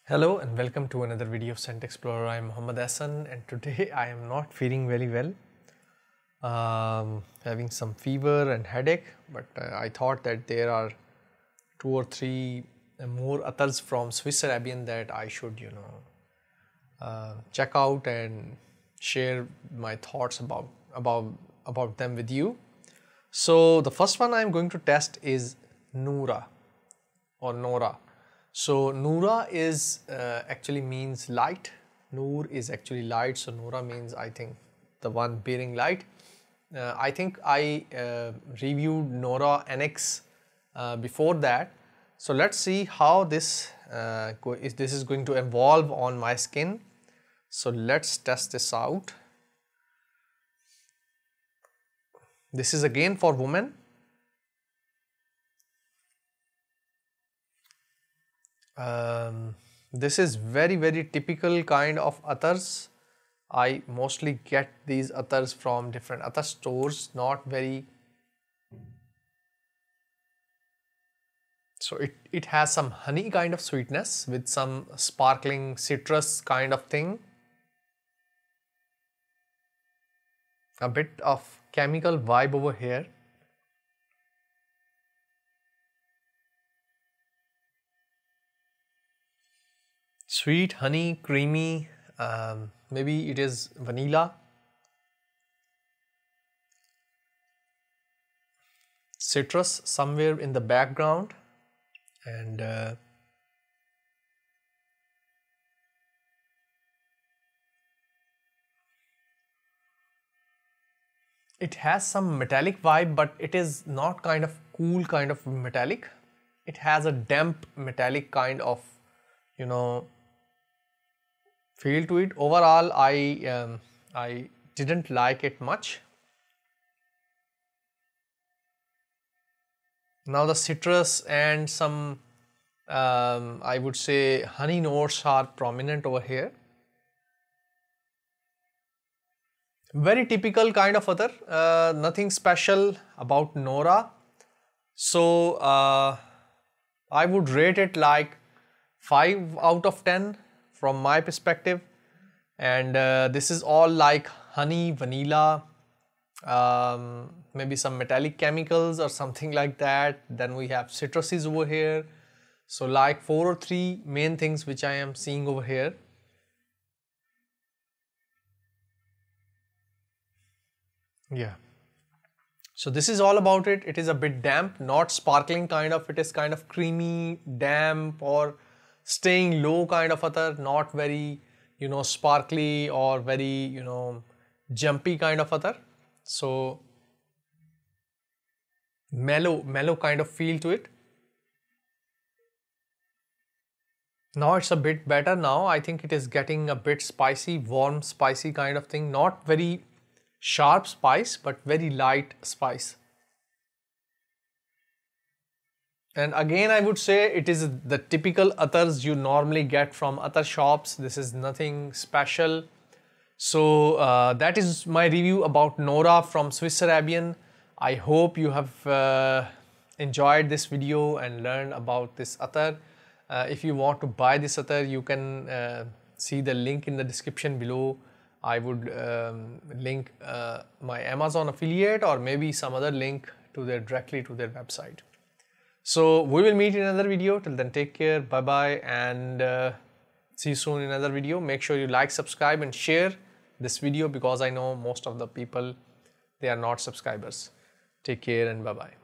Hello and welcome to another video of Scent Explorer. I am Muhammad Hassan and today I am not feeling very well. Having some fever and headache, but I thought that there are 2 or 3 more attars from Swiss Arabian that I should check out and share my thoughts about them with you. So the first one I am going to test is Noora or Noora. So Noora is actually means light. Noor is actually light, so Noora means, I think, the one bearing light. I think I reviewed Noora NX before that. So let's see how this is going to evolve on my skin. So let's test this out. This is again for women. This is very typical kind of attars. I mostly get these attars from different attar stores, not very. So it has some honey kind of sweetness with some sparkling citrus kind of thing. A bit of chemical vibe over here. Sweet, honey, creamy, maybe it is vanilla. Citrus somewhere in the background, and it has some metallic vibe, but it is not kind of cool kind of metallic. It has a damp metallic kind of feel to it. Overall, I didn't like it much. Now the citrus and some I would say honey notes are prominent over here. Very typical kind of attar, nothing special about Noora. So I would rate it like 5 out of 10 from my perspective, and this is all like honey, vanilla, maybe some metallic chemicals or something like that. Then we have citruses over here. So like 4 or 3 main things which I am seeing over here. Yeah. So this is all about it. It is a bit damp, not sparkling kind of. It is kind of creamy, damp, or staying low kind of attar, not very sparkly or very jumpy kind of attar. So mellow kind of feel to it. Now it's a bit better. Now I think it is getting a bit spicy, warm spicy kind of thing, not very sharp spice but very light spice. And again, I would say it is the typical attars you normally get from attar shops. This is nothing special. So that is my review about Noora from Swiss Arabian. I hope you have enjoyed this video and learned about this attar. If you want to buy this attar, you can see the link in the description below. I would link my Amazon affiliate or maybe some other link to directly to their website. So we will meet in another video. Till then, take care, bye bye, and see you soon in another video. Make sure you like, subscribe and share this video, because I know most of the people, they are not subscribers. Take care and bye bye.